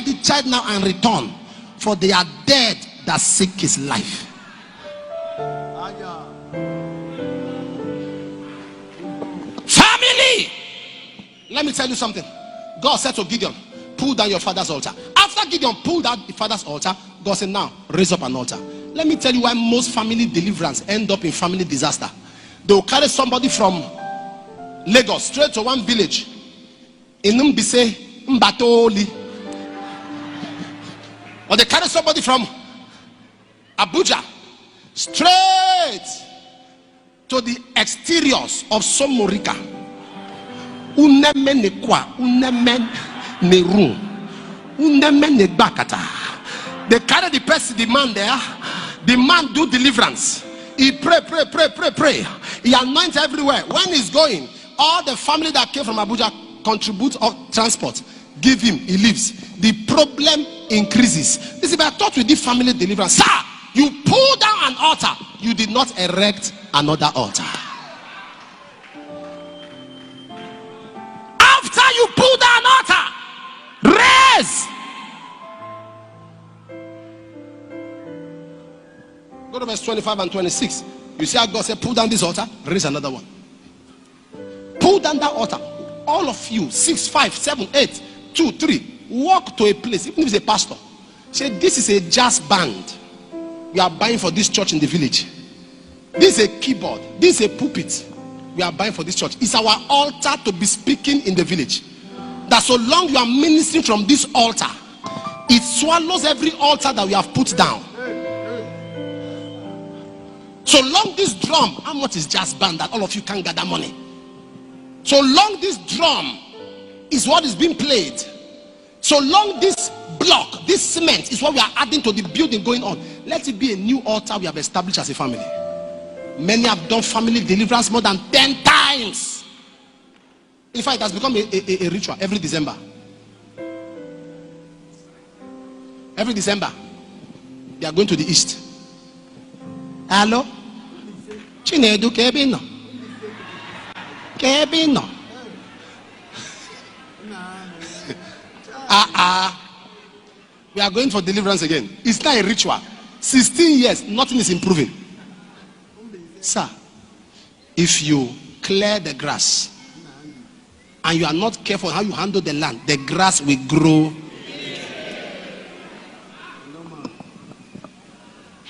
take the child now and return, for they are dead that seek his life. Family, let me tell you something. God said to Gideon, pull down your father's altar. After Gideon pulled out the father's altar, God said, now raise up an altar. Let me tell you why most family deliverance end up in family disaster. They will carry somebody from Lagos straight to one village in Mbise, Mbatoli. Or they carry somebody from Abuja straight to the exteriors of Somorika. Uneme nekwa, uneme neru, uneme nebakata. They carry the person, the man there. The man do deliverance. He pray. He anoints everywhere. When he's going, all the family that came from Abuja contribute of transport. Give him, he leaves. The problem increases. This is I thought we did family deliverance. Sir, you pull down an altar. You did not erect another altar. After you pull down an altar, raise. Go to verse 25 and 26. You see how God said, pull down this altar, raise another one. Pull down that altar. All of you, 6, 5, 7, 8, 2, 3, walk to a place, even if it's a pastor. Say, this is a jazz band we are buying for this church in the village. This is a keyboard. This is a pulpit we are buying for this church. It's our altar to be speaking in the village. That so long you are ministering from this altar, it swallows every altar that we have put down. So long this drum, how much is jazz band that all of you can gather money? So long this drum is what is being played. So long this block, this cement is what we are adding to the building going on. Let it be a new altar we have established as a family. Many have done family deliverance more than 10 times. In fact, it has become a ritual every December. Every December, they are going to the east. Hello? Chinedu Kebino. Kebino. We are going for deliverance again. It's not a ritual. 16 years, nothing is improving. Sir, if you clear the grass and you are not careful how you handle the land, the grass will grow.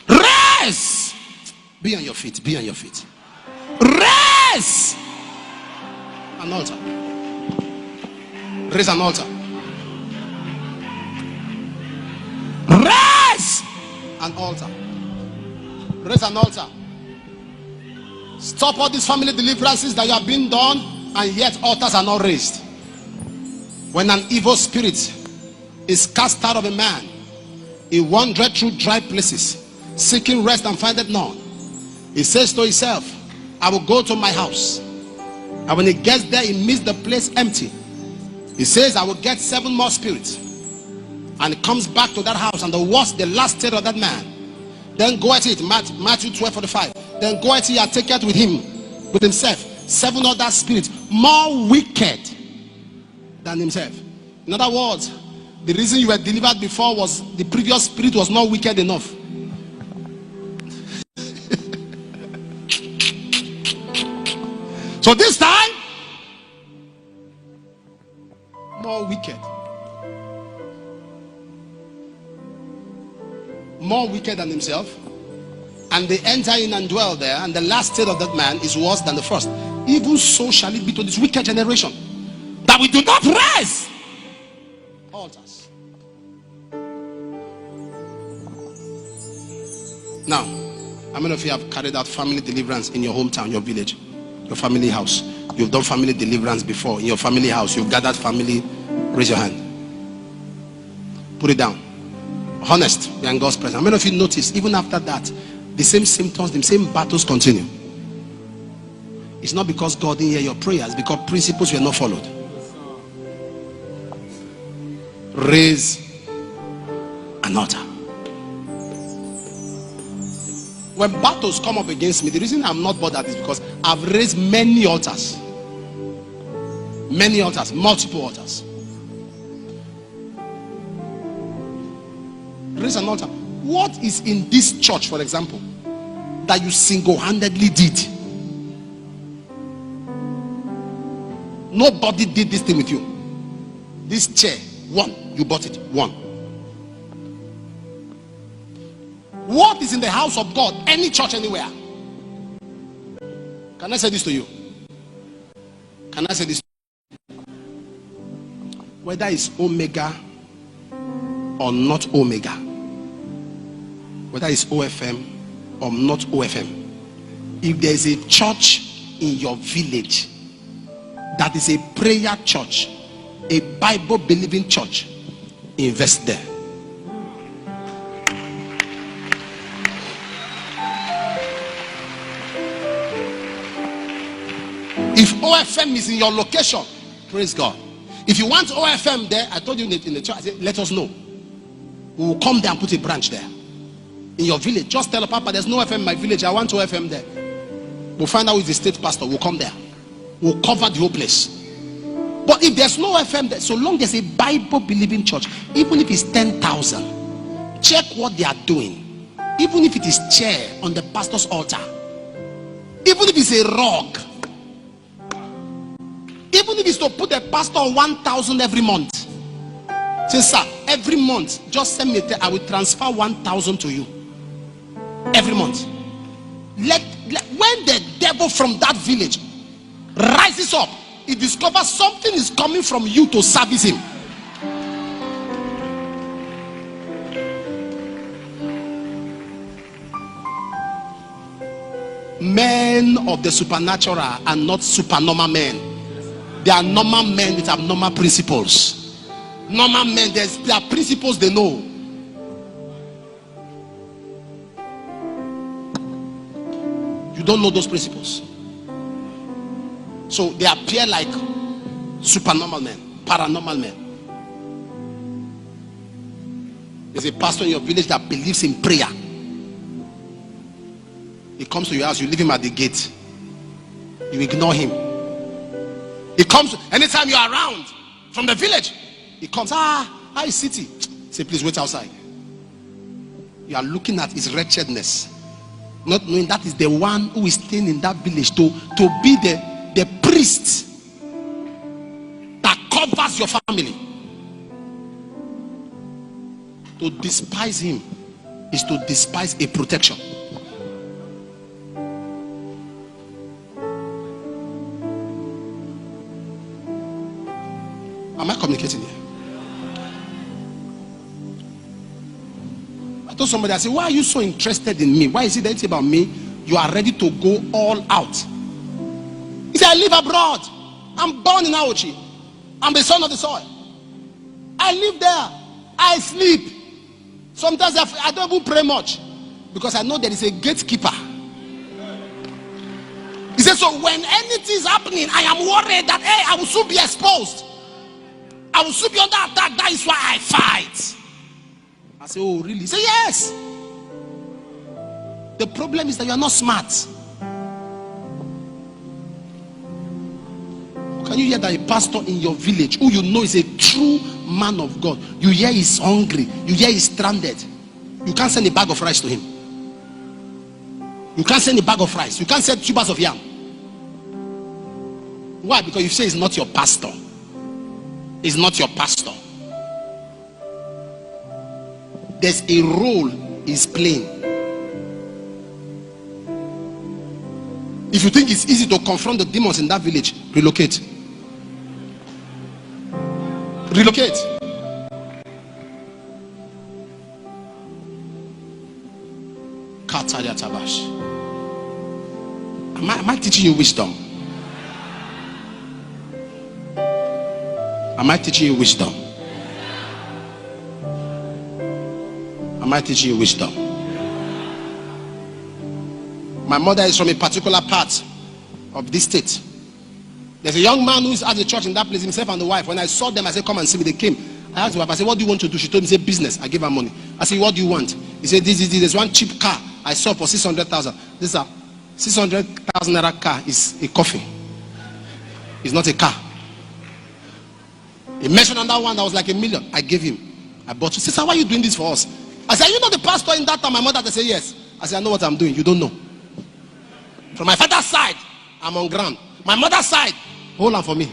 Raise! Be on your feet. Be on your feet. Raise an altar. Raise an altar. Raise an altar. Raise an altar. Stop all these family deliverances that you have been done, and yet altars are not raised. When an evil spirit is cast out of a man, he wandered through dry places, seeking rest and findeth none. He says to himself, I will go to my house. And when he gets there, he meets the place empty. He says, I will get 7 more spirits. And he comes back to that house, and the last state of that man. Then go at it, Matthew 12:45. Then go at it and take it with himself. 7 other spirits, more wicked than himself. In other words, the reason you were delivered before was the previous spirit was not wicked enough. So this time, more wicked. More wicked than himself. And they enter in and dwell there, and the last state of that man is worse than the first. Even so shall it be to this wicked generation, that we do not raise altars. Now, how many of you have carried out family deliverance in your hometown, your village, your family house? You've done family deliverance before in your family house. You've gathered family. Raise your hand. Put it down. Honest, we are in God's presence. How many of you notice even after that, the same symptoms, the same battles continue? It's not because God didn't hear your prayers, because principles were not followed. Raise an altar. When battles come up against me, the reason I'm not bothered is because I've raised many altars. Many altars, multiple altars. Raise an altar. What is in this church, for example, that you single-handedly did? Nobody did this thing with you. This chair, one, you bought it, one. What is in the house of God, any church, anywhere? Can I say this to you? Can I say this? Whether it's Omega or not Omega, whether it's OFM or not OFM, if there is a church in your village that is a prayer church, a Bible believing church, invest there. If OFM is in your location, praise God. If you want OFM there, I told you in the church, I said, let us know. We will come there and put a branch there. In your village, just tell Papa, there's no FM in my village, I want OFM there. We'll find out who is the state pastor, we'll come there. We'll cover the whole place. But if there's no FM there, so long there's a Bible believing church, even if it's 10,000, check what they are doing. Even if it is chair on the pastor's altar, even if it's a rug, even if it's to put the pastor on 1,000 every month. Say, sir, every month, just send me I will transfer 1,000 to you. Every month. When the devil from that village rises up, he discovers something is coming from you to service him. Men of the supernatural are not supernormal men. They are normal men with abnormal principles. Normal men, there are principles they know. You don't know those principles. So they appear like supernormal men, paranormal men. There's a pastor in your village that believes in prayer. He comes to your house, you leave him at the gate. You ignore him. He comes anytime you're around from the village. He comes, hi city. Say, please wait outside. You are looking at his wretchedness, not knowing that is the one who is staying in that village to be the priest that covers your family. To despise him is to despise a protection. Am I communicating here? I told somebody, I said, why are you so interested in me? Why is it that it's about me? You are ready to go all out. He said, I live abroad. I'm born in Aochi. I'm the son of the soil. I live there. I sleep. Sometimes I don't even pray much because I know there is a gatekeeper. He said, so when anything is happening, I am worried that, hey, I will soon be exposed. I will soon be under attack. That is why I fight. I say, oh, really? He said, yes. The problem is that you are not smart. Can you hear that a pastor in your village who you know is a true man of God, you hear he's hungry, you hear he's stranded, you can't send a bag of rice to him. You can't send a bag of rice. You can't send tubers of yam. Why? Because you say it's not your pastor. It's not your pastor. There's a role he's playing. If you think it's easy to confront the demons in that village, relocate. Relocate. Am I teaching you wisdom? Am I teaching you wisdom? Am I teaching you wisdom? My mother is from a particular part of this state. There's a young man who is at the church in that place, himself and the wife. When I saw them, I said, come and see me. They came. I asked the wife, I said, what do you want to do? She told me, say, business. I gave her money. I said, what do you want? He said, there's one cheap car I saw for 600,000. This is a 600,000 naira car is a coffee. It's not a car. He mentioned another one that was like $1 million. I gave him. I bought it. Sister, why are you doing this for us? I said, you know the pastor in that time? My mother, they say, yes. I said, I know what I'm doing. You don't know. From my father's side, I'm on ground. My mother's side, hold on for me.